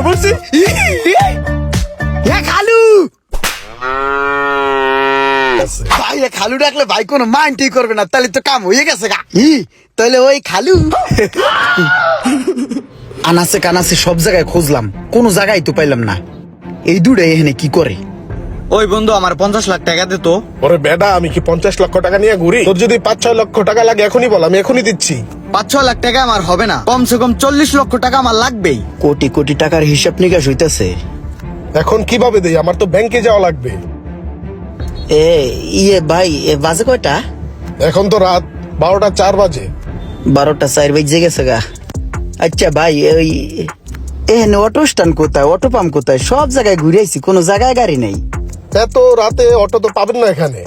বলছি খালু ভাই খালু ডাকলে ভাই কোনো মাইন্ডই করবে না, তাহলে তো কাম হয়ে গেছে গা। তাহলে ওই খালু আনাসে কানাসে সব জায়গায় খুঁজলাম, কোনো জায়গায় তো পাইলাম না। এই দুটো এখানে কি করে? ওই বন্ধু আমার 50 লাখ টাকা দে তো। ওরে বেডা, আমি কি 50 লক্ষ টাকা নিয়ে ঘুরি? তোর যদি 5-6 লক্ষ টাকা লাগে এখনই বল, আমি এখনই দিচ্ছি। 5-6 লাখ টাকা আমার হবে না, কমসে কম 40 লক্ষ টাকা আমার লাগবেই। কোটি কোটি টাকার হিসাব নিকাশ হইতেছে। এখন কিভাবে দেই? আমার তো ব্যাংকে যাওয়া লাগবে। ভাই বাজে কয়টা? এখন তো রাত 12টা 4 বাজে। 12টা 4 বেজে গেছে গা। আচ্ছা ভাই, ওই এখানে অটো স্ট্যান্ড কোথায়, অটো পাম্প কোথায়? সব জায়গায় ঘুরে আইছি, কোনো জায়গায় গাড়ি নেই। এত রাতে অটো তো পাবেন না এখানে।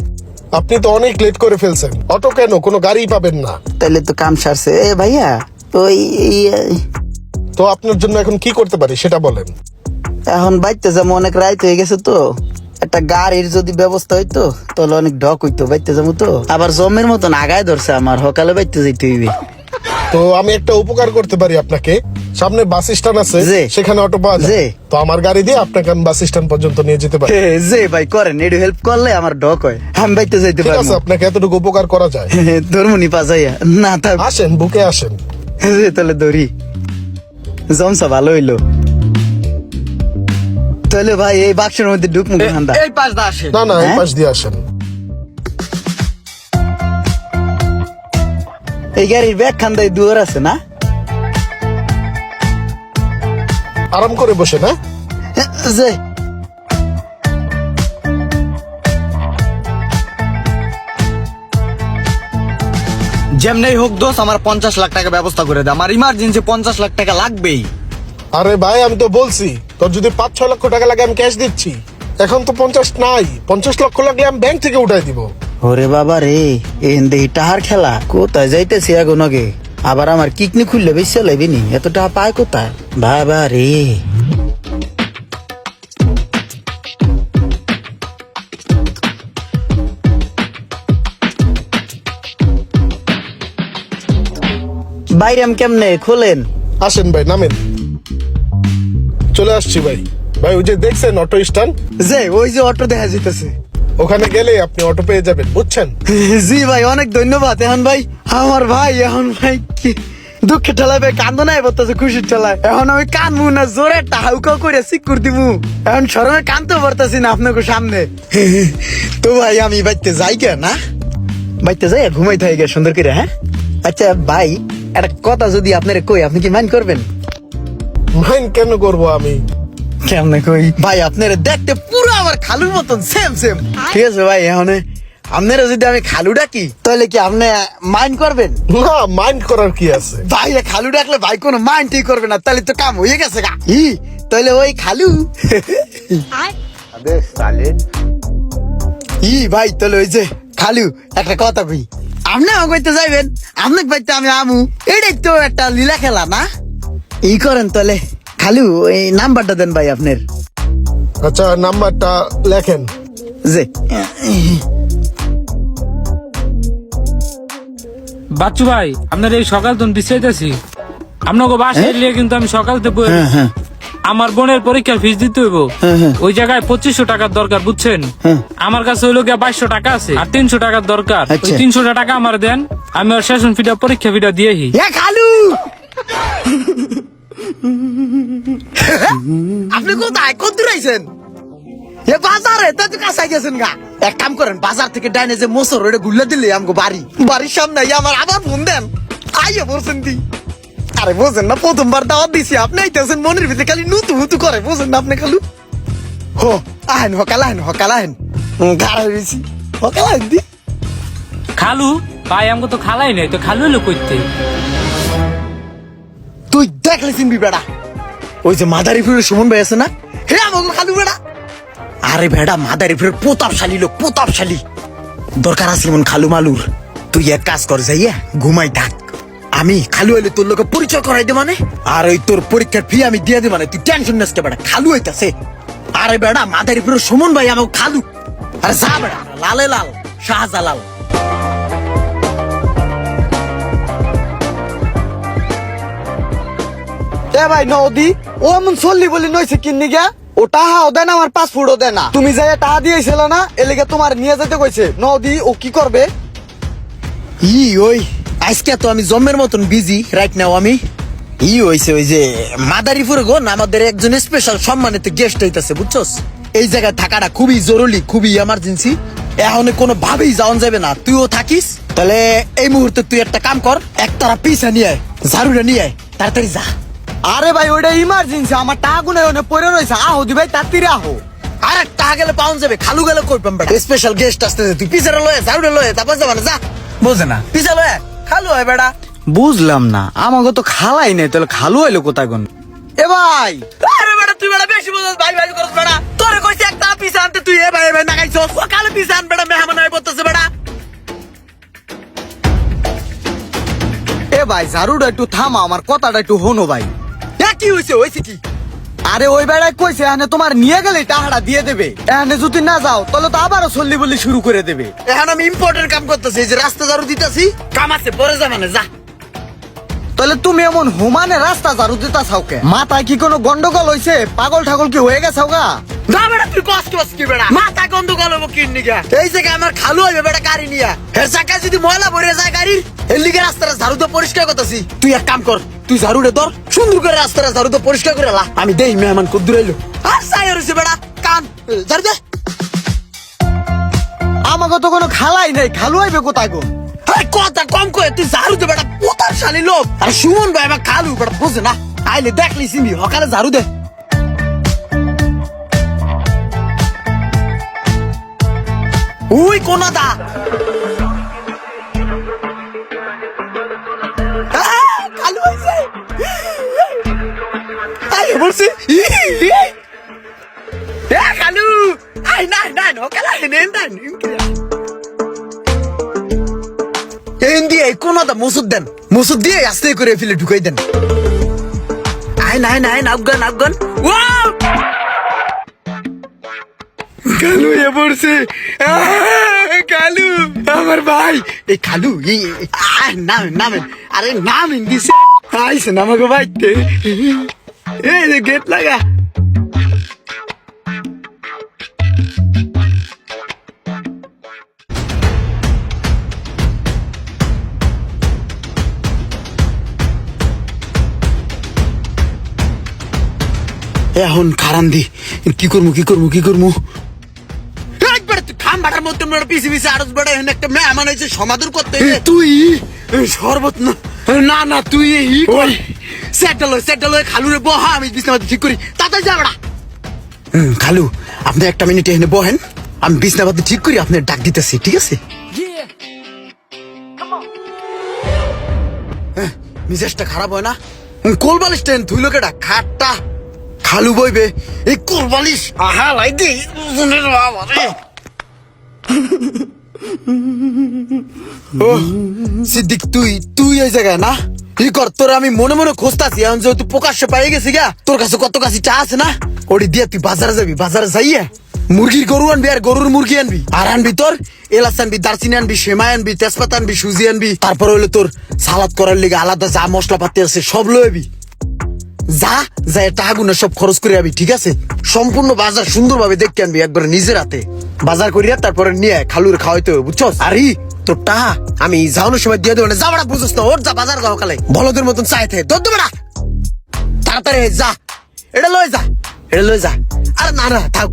আপনি তো অনেক লেট করে ফেলছেন। অটো কেন, কোনো গাড়ি পাবেন না। তাহলে তো কাম সারছে। ভাইয়া ওই তো আপনার জন্য এখন কি করতে পারি সেটা বলেন। এখন বাইতে যাবো, অনেক রাত হয়ে গেছে তো, একটা গাড়ির যদি ব্যবস্থা হইতো তাহলে অনেক ঢক হইতো। বাইতে যাবো তো, আবার জমের মতন আগায় ধরছে আমার, সকালে বাইতে যাইতে হইবে। তো আমি একটা উপকার করতে পারি আপনাকে। সামনে বাস স্ট্যান্ড আছে, জি। সেখানে অটো পাওয়া যায়। তো আমার গাড়ি দিয়ে আপনাকে আমি বাস স্ট্যান্ড পর্যন্ত নিয়ে যেতে পারি। যে ভাই করেন, একটু হেল্প করলে আমার ঢক হয়, আমি বাইতে যাইতে ঠিক আছে, পারবো। আপনাকে এতটুকু উপকার করা যায়। ধর্মনি পাজাইয়া না থাক। আসেন, বুকে আসেন। তাহলে ধরি, জমসা ভালো হইলো। তাহলে ভাই এই বাক্সের মধ্যে ঢুকমু ঠান্ডা। এই পাশ দা আসে। না না, এই হ্যাঁ? পাশ দিয়ে আসেন। এই গাড়ির ব্যাগ খান্দায় দুয়ার আছে না? আরাম করে বসে না। যে যেমনি হোক দোষ, আমার 50 লাখ টাকা ব্যবস্থা করে দে, আমার ইমার্জেন্সি 50 লাখ টাকা লাগবেই। আরে ভাই, আমি তো বলছি তোর যদি 5-6 লক্ষ টাকা লাগে আমি ক্যাশ দিচ্ছি। এখন তো 50 নাই, 50 লক্ষ লাগলে আমি ব্যাংক থেকে উঠাই দিব। ওরে বাবা রে, এই টাহার খেলা কোথায় যাইতেছি এখন আগে? আবার আমার কিকনি খুললে বেশি চালাইবি নি, এত টাকা পায় কোথায় বাবা রে? বাইরাম কেমনে খোলেন? আসেন ভাই, নামেন। চলে আসছি ভাই। ভাই ওই যে দেখছেন অটো স্ট্যান্ড, যে ওই যে অটো দেখা যাইতেছে, ওখানে গেলে আপনি অটো পেয়ে যাবেন, বুঝছেন? জি ভাই অনেক ধন্যবাদ। এখন ভাই আমার ভাই, এখন ভাই কি দুঃখে ঠেলায় ভাই কান্দো নাই বলতেছে, খুশির ঠেলায়। এখন আমি কানবো না, জোরে টাহাউকা করে সিকুর দিবো। এখন সরমে কানতে পারতাছি না আপনাকে সামনে। তো ভাই আমি বাইতে যাই কে না, বাইতে যাই ঘুমাই থাকি গে সুন্দর করে। হ্যাঁ আচ্ছা ভাই, একটা কথা যদি আপনারা কই, আপনি কি মাইন্ড করবেন? মাইন্ড কেন করবো আমি? কেমনে কই ভাই, আপনারা দেখতে পুরো আমার খালুর মতন সেম সেম। ঠিক আছে ভাই, এখন আপনারা যদি আমি খালু ডাকি তাহলে কি আপনি মাইন্ড করবেন? না, মাইন্ড করার কি আছে? ভাই খালু ডাকলে ভাই কোনো মাইন্ডই করবে না, তাহলে তো কাম হয়ে গেছে গা। তাহলে ওই খালু ভাই, তাহলে ওই যে খালু একটা কথা কই, আপনি আমাকে কইতে যাইবেন, আপনি পাইতে আমি আমু, এটাই তো একটা লীলা খেলা না? করেন তাহলে খালু, এই নাম্বারটা দেন ভাই আপনার। আচ্ছা, নাম্বারটা লেখেন। যে বাচ্চু ভাই, আপনার এই সকাল তো বিশ্রাইতেছি, আপনাকে বাসায় এলিয়ে কিন্তু আমি সকালতে আমার বোনের পরীক্ষার ফিস দিতে হইব। ওই জায়গায় 2500 টাকার দরকার, বুঝছেন? আমার কাছে হইলো গিয়া 2200 টাকা আছে, আর 300 টাকার দরকার। ওই 300 টাকা আমার দেন, আমি ওর সেশন ফিটা পরীক্ষা ফিটা দিয়েহি। খালু আপনি কোথায়, কত দূর আইছেন? বাজারে তো কাছে গেছেন গা। এক কাম করেন, বাজার থেকে ডাইনে যে মোসর ওটা গুল্লা দিলে আমাকে বাড়ির সামনে আমার আবার ফোন দেন, আইয়া বলছেন দি। আরে বোঝেন না, প্রথমবার দাওয়াত দিছি, আপনি আইতেছেন মনের ভিতরে খালি নুতু হুতু করে, বোঝেন না আপনি খালু? হো আহেন, হকাল আহেন গাড়া হয়েছি, হকাল আহেন দি। খালু ভাই, আমাকে তো খালাই নাই, তো খালু হলো কইতে। তুই দেখলে চিনবি বেড়া, ওই যে মাদারীপুরের সুমন ভাই আছে না, হে আমাকে খালু বেড়া। আরে বেড়া, মাদারীপুরের প্রতাপশালী লোক, প্রতাপশালী। দরকার আছে মন খালু মালুর। তুই এক কাজ কর, যাইয়া ঘুমাই থাক, আমি খালু হইলে তোর লোকে পরিচয় করাই দে মানে, আর ওই তোর পরীক্ষার ফি আমি দিয়ে দে মানে, তুই টেনশন নিস কে বেড়া, খালু হইতাছে। আরে বেড়া, মাদারীপুরের সুমন ভাই আমাকে খালু। আরে যা বেড়া, লালে লাল শাহজালাল। এ ভাই নদী ও এমন চললি বলি নইছে কিন্নি গা ও টাহাও দেয় না আমার পাসপোর্টও দেয় না তুমি যাই টাহা দিয়েছিল না এলিগে তোমার নিয়ে যেতে কইছে নদী ও কি করবে ওই আজকে তো আমি জম্মের মতন বিজি রাইট নাও আমি হইছে ওই যে মাদারীপুরে গো না আমাদের একজন স্পেশাল সম্মানিত গেস্ট হইতাছে বুঝছস এই জায়গায় থাকাটা খুবই জরুরি খুবই এমার্জেন্সি এখন কোনো ভাবেই যাওয়া যাবে না তুইও থাকিস তাহলে এই মুহূর্তে তুই একটা কাম কর একতারা পিছা নিয়ে আয় ঝাড়ুটা নিয়ে আয় তাড়াতাড়ি যা আরে ভাই ওইটা ইমার্জেন্সি আমার টাকা গুনে ওনে পড়ে রয়েছে আহো দি ভাই তাড়াতাড়ি আহো আরে টাকা গেলে পাউন যাবে খালু গেলে কই পাম বেটা স্পেশাল গেস্ট আসতেছে তুই পিছাটা লয়ে ঝাড়ুটা লয়ে তারপর যাবা না যা বোঝে না পিছা লয়ে খালু হয় বেটা বুঝলাম না আমাকে তো খালাই নাই তাহলে খালু হইলো কোথায় কোন এ ভাই আরে বেটা তুই বেটা বেশি বুঝছ ভাই ভাই করছ বেটা তোরে কইছি একটা পিছা আনতে তুই এ ভাই ভাই না গাইছস সকালে পিছা আন বেটা মেহমান হয়ে পড়তেছে বেটা এ ভাই ঝাড়ুটা একটু থামা আমার কথাটা একটু হনো ভাই কি হইছে কি আরে ওই বেড়ায় কইছে এখানে তোমার নিয়ে গেলে টাকাটা দিয়ে দেবে এখানে যদি না যাও তাহলে তো আবারও চল্লি বললি শুরু করে দেবে এখন আমি ইম্পর্টেন্ট কাম করতেছি এই যে রাস্তা ঝাড়ু দিতেছি কাম আছে পরে যা মানে যা তাহলে তুমি এমন হুমানে রাস্তা ঝাড়ু দিতা চাওকে মাথায় কি কোনো গন্ডগোল হইছে পাগল ঠাগল কি হয়ে গেছে গা না বেটা তুই কষ্ট হস কি বেটা মাথা গন্ডগোল হবো কিন্নি গা এই জায়গায় আমার খালু হইবে বেটা গাড়ি নিয়া এর চাকায় যদি ময়লা ভরে যায় গাড়ির এর লিগে রাস্তাটা ঝাড়ু তো পরিষ্কার করতেছি তুই এক কাম কর তুই ঝাড়ুটা ধর সুন্দর করে রাস্তাটা ঝাড়ু তো পরিষ্কার করে লা আমি দেই মেহমান কত দূর এলো আর সাইর হইছে বেটা কান ঝাড়ু দে আমাকে তো কোনো খালাই নাই খালু হইবে কোথায় গো আরে কথা কম কয়ে তুই ঝাড়ু দে বেটা পোতার শালি লোক আর সুমন ভাই আমার খালু বেটা বুঝে না আইলে দেখলি সিমি সকালে ঝাড়ু দে উই কোন দা খালু হইছে আই বলছি খালু আই না না সকালে নেন দেন দিয়ে কোন দা মুসুদ দেন মুসুদ দিয়ে আস্তে করে ফেলে ঢুকাই দেন আইন আইন আইন আফগান আফগান কালু এ পড়ছে কালু আমার ভাই এই কালু নামেন নামেন আরে নামেন দিছে আইসে নামাগো ভাই এই যে গেট লাগা এখন খারান দি কি করবো একবার তুই খাম বাটার মধ্যে পিছি পিছি আরজ বেড়া এখন একটা মেহমান হয়েছে সমাদর করতে তুই শরবত না না তুই সেটাল খালু রে বহা আমি বিছনাপাতি ঠিক করি তাড়াতাড়ি যা বেড়া খালু আপনি একটা মিনিট এখানে বহেন আমি বিছনাপাতি ঠিক করি আপনার ডাক দিতেছি ঠিক আছে মিজাজটা খারাপ হয় না কোলবালিশ টেন তুই লোকেটা খাটটা খালু বইবে এই কোলবালিশ আহা লাই দি সিদ্দিক তুই এই জায়গায় না ই কর তোর আমি মনে মনে খুঁজতাছি এখন যেহেতু প্রকাশ্যে পাই গেছি গা তোর কাছে কত কাছে চা আছে না ওটি দিয়ে তুই বাজারে যাবি বাজারে যাইয়ে মুরগির গরু আনবি আর গরুর মুরগি আনবি আর আনবি তোর এলাচ আনবি দারচিনি আনবি সেমাই আনবি তেজপাতা আনবি সুজি আনবি তারপর হইলো তোর সালাদ করার লিগে আলাদা যা মশলাপাতি আছে সব লইবি যা যা টাকা গুনে সব খরচ করে আবি ঠিক আছে সম্পূর্ণ বাজার সুন্দরভাবে দেখতে আনবি একবার নিজের হাতে বাজার করিয়া তারপরে নিয়ে খালুর খাওয়াইতে হবে বুঝছস আরে তোর টাকা আমি যাওয়ানোর সময় দিয়ে দেবো না যা বেড়া বুঝছ না ওর যা বাজার যাও কালে বলদের মতন চাইতে তোর তো বেড়া তাড়াতাড়ি যা এটা লয়ে যা আরে না না থাক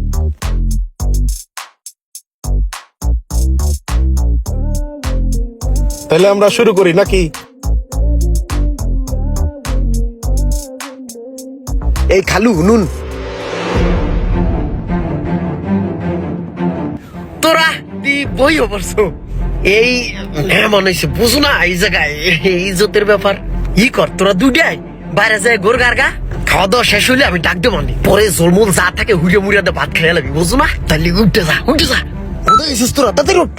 তাহলে আমরা শুরু করি নাকি এই খালু নুন তোরা দি বই অবশ্য এই মনে হয়েছে বুঝো না এই জায়গায় ইজ্জতের ব্যাপার ই কর তোরা দুইটাই বাইরে যায় গোর গার্গা খাওয়া দাওয়া শেষ হইলে আমি ডাক দেবো পরে জলমল যা থাকে হুড়ে মুড়িয়া ভাত খেয়ে লাগবি বুঝো না তাহলে উঠে যা কোথায় এসেছিস তোরা তাদের উঠ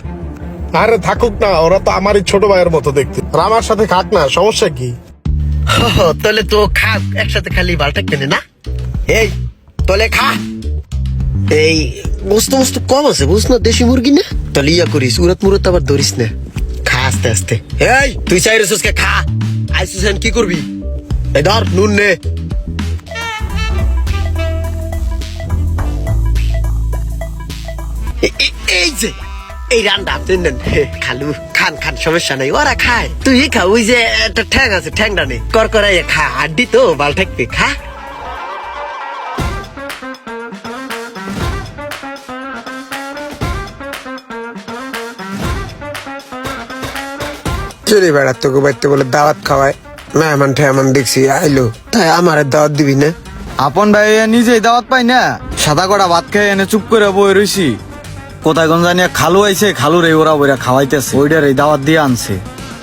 আরে থাকুক না ওরা তো আমারই ছোট ভাইয়ের মতো দেখতে আর আমার সাথে খাক না সমস্যা কি তাহলে তো খা একসাথে খালি বালটা কেনে না এই তাহলে খা এই বস্তু কম আছে বুঝ না দেশি মুরগি না তাহলে ইয়া করিস উড়াত মুরত আবার ধরিস না খা আস্তে আস্তে এই তুই চাই রেসুসকে খা আইসুস কি করবি এই ধর নুন নে এই যে এই রান্না আপনি নেন খালু খান খান সমস্যা নাই ওরা খায় তুই খা ওই যে একটা ঠ্যাং আছে ঠ্যাংটা নেই কর করে খা হাড্ডি তো বাল ঠেকবে খা চলে বেড়াত তোকে বাড়িতে বলে দাওয়াত খাওয়ায় মেহমান ঠেহমান দেখছি আইলো তাই আমার দাওয়াত দিবি না? আপন ভাই নিজেই দাওয়াত পাই না, সাদা কড়া ভাত খেয়ে এনে চুপ করে বই রইছি। কোথায় কোন জানি খালু আইছে, খালুর এই ওরা বইরা খাওয়াইতেছে, ওইটার এই দাওয়াত দিয়ে আনছে।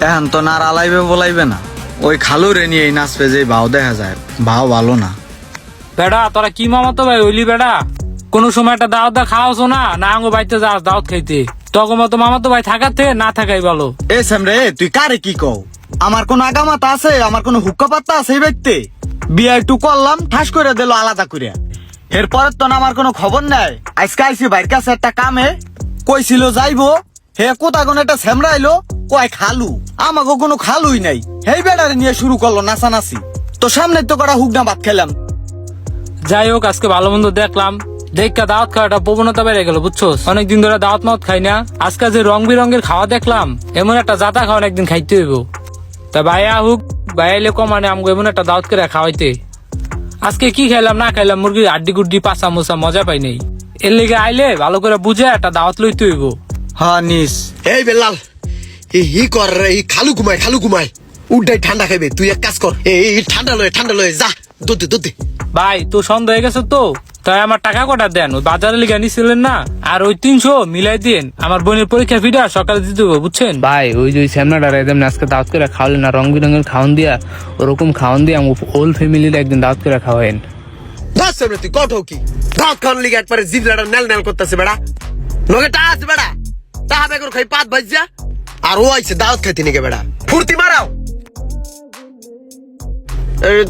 এখন তো না আর আলাইবে বলাইবে না, ওই খালুর এ নিয়ে নাচবে যে ভাও দেখা যায়, ভাও ভালো না। বেড়া তোরা কি মামাতো ভাই হইলি বেড়া? কোন সময় একটা দাওয়াত খাওয়াছো না না আঙ্গো বাড়িতে যাস দাওয়াত খাইতে, তখন মতো মামাতো ভাই থাকাতে না থাকাই ভালো। এ সামরে তুই কারে কি কও? আমার কোন আগামাতা আছে? আমার কোন হুক্কা পাত্তা আছে এই ব্যক্তি? বিয়ে একটু করলাম, ঠাস করে দিল আলাদা করে। এরপরে তো না আমার কোনো খবর নাই। আজকে আইসি ভাইয়ের কাছে একটা কামে, কইছিল যাইবো, হে কোথায় কোন একটা সেমরাইলো, কয় খালু। আমাকে কোনো খালুই নাই, হেই বেড়ারে নিয়ে শুরু করলো নাচানাচি। তো সামনে তো করা হুকনা ভাত খেলাম। যাই হোক আজকে ভালো মন্দ দেখলাম, দেখা দাওয়াত খাওয়াটা প্রবণতা বেড়ে গেল বুঝছো। অনেকদিন ধরে দাওয়াত মাওয়াত খাই না, আজকে যে রং বেরঙের খাওয়া দেখলাম, এমন একটা জাতা খাওয়া একদিন খাইতে হইব। তা ভাইয়া হুক ভাইয়ালে কমানে আমগো এমন একটা দাওয়াত করে খাওয়াইতে। আজকে কি খাইলাম না খাইলাম, মুরগির আড্ডি গুড্ডি পাঁচা মোচা মজা পাই নাই। এর লেগে আইলে ভালো করে বুঝে একটা দাওয়াত লইতে হইব। হ্যাঁ নিস। এই বেলাল ই কর এই খালু ঘুমায় উড্ডাই ঠান্ডা খাইবে তুই এক কাজ কর এই ঠান্ডা লয়ে যা দুধ ভাই তো সন্দেহ হয়ে গেছে তো, তাই আমার টাকা কটা দেন, ওই বাজারে লিগে নিছিলেন না, আর ওই 300 মিলাই দিন। আমার বোনের পরীক্ষা ফিটা সকালে দিতে হবে বুঝছেন ভাই। ওই যে শ্যামনাটা একদম আজকে দাওয়াত করে খাওয়ালেন না, রং বেরঙের খাওয়ান দিয়া, ওরকম খাওয়ান দিয়ে আমার হোল ফ্যামিলির একদিন দাওয়াত করে খাওয়াইন। দশ সামনে তুই কঠো কি দাঁত খান লিগে একবারে জিভলাটা নেল করতেছে বেড়া নগে টা আছে বেড়া তাহা বেগর খাই পাত ভাইজা আর ও আইছে দাওয়াত খাইতে নিকে বেড়া ফুর্তি মারাও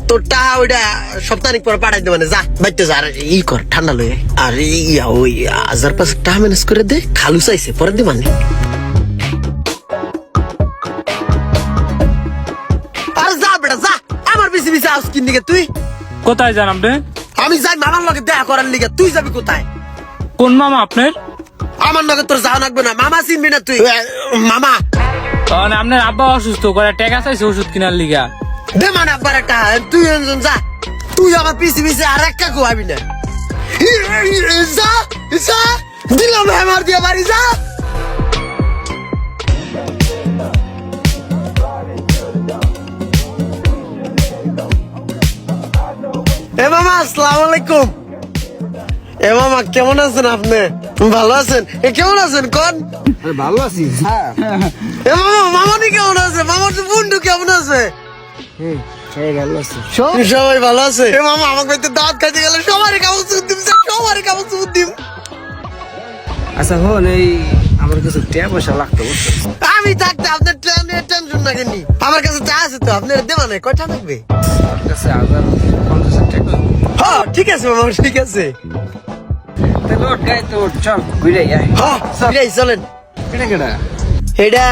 তোর টাহা ওইটা সপ্তাহিক পরে পাঠাই দে মানে যা বাইতে যা আর ই কর ঠান্ডা লয়ে আর ইয়া ওই 1000 টাকা ম্যানেজ করে দে খালু চাইছে পরে দে মানে আর যা বেটা যা আমার বেশি আউস কিন দিকে তুই কোথায় যান আপনি? আমি যাই মামার লগে দেখা করার লিগে তুই যাবি কোথায়? কোন মামা আপনার? আমার লগে তোর যাওয়া লাগবে না মামা চিনবি না তুই মামা কারণ আপনার আব্বা অসুস্থ করে টাকা চাইছে ওষুধ কিনার লিগা। দে মানে আব্বার একটা তুই যা তুই আমার পিছে আর একটা কোয়াবি না যা যা দিলাম আমার দিয়ে বাড়ি যা এ মামা আসসালামু আলাইকুম। এ মামা কেমন আছেন আপনি? ভালো আছেন? এ কেমন আছেন কোন? ভালো আছি এ মামা মামানি কেমন আছে? মামার বন্ধু কেমন আছে? সবাই ভালো আছে। এ মামা আমাকে বাড়িতে দাওয়াত খাইতে গেলে সবারই কাগজ দিম সবারই কাগজ দিম। আচ্ছা হন এই আমার কাছে টাকা পয়সা লাগতো আমি থাকতে আপনার টেনশন না কেন? আমার কাছে চা আছে তো আপনার দেওয়া নাই কয়টা লাগবে? কাছে 1050 টাকা হ্যাঁ ঠিক আছে মামা ঠিক আছে তাহলে ওর গায়ে তো চল ঘুরে আয় হ্যাঁ চলেন। কেডা কেডা এটা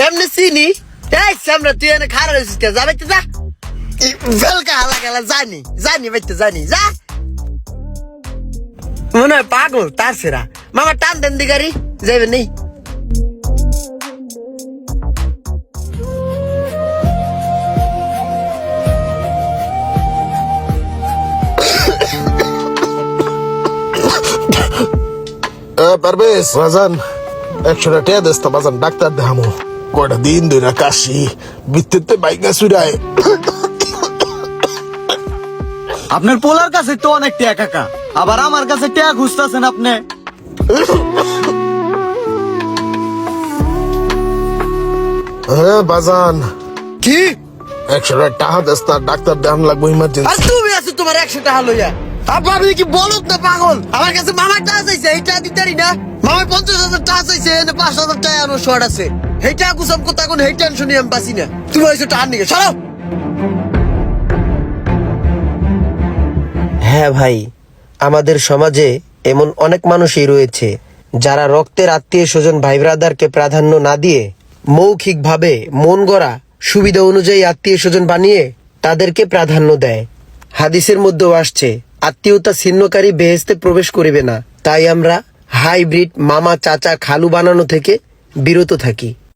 এমনি চিনি এই সামনে তুই এনে খারাপ হয়েছিস কে যাবে তো যা ভেলকা হালা গেলা জানি বাইতে জানি যা মনে হয় পাগল তার সেরা মামা টান দেন দি গাড়ি যাইবে নেই পারবেশ বাজান 100 টাকা দেস তো বাজান ডাক্তার দেখামো কয়টা দিন ধরে কাশি বিদ্যুতে বাইকা চুরায় আপনার পোলার কাছে তো অনেক টাকা কাকা, আবার আমার কাছে টাকা খুঁজতেছেন আপনি। হ্যাঁ বাজান কি 100 টাকা দেস তার ডাক্তার দেখাম লাগবো আর ইমার্জেন্সি তুমি আছো তোমার 100 টাকা লইয়া আপা আপনি কি বলত না পাগল আমার কাছে মামার টাকা চাইছে এইটা দিতারি না মামার 50,000 টাকা চাইছে এনে 5,000 টাকা আনো শর্ট আছে এইটা কুসম কথা কোন এই টেনশনই আমি পাচ্ছি না তুমি হইছো টাকা নিয়ে সরো। হ্যাঁ ভাই আমাদের সমাজে এমন অনেক মানুষই রয়েছে যারা রক্তের আত্মীয় স্বজন ভাই ব্রাদারকে প্রাধান্য না দিয়ে মৌখিকভাবে মন গড়া সুবিধা অনুযায়ী আত্মীয় স্বজন বানিয়ে তাদেরকে প্রাধান্য দেয়। হাদিসের মধ্যেও আসছে আত্মীয়তা ছিন্নকারী বেহেশতে প্রবেশ করিবে না। তাই আমরা হাইব্রিড মামা চাচা খালু বানানো থেকে বিরত থাকি।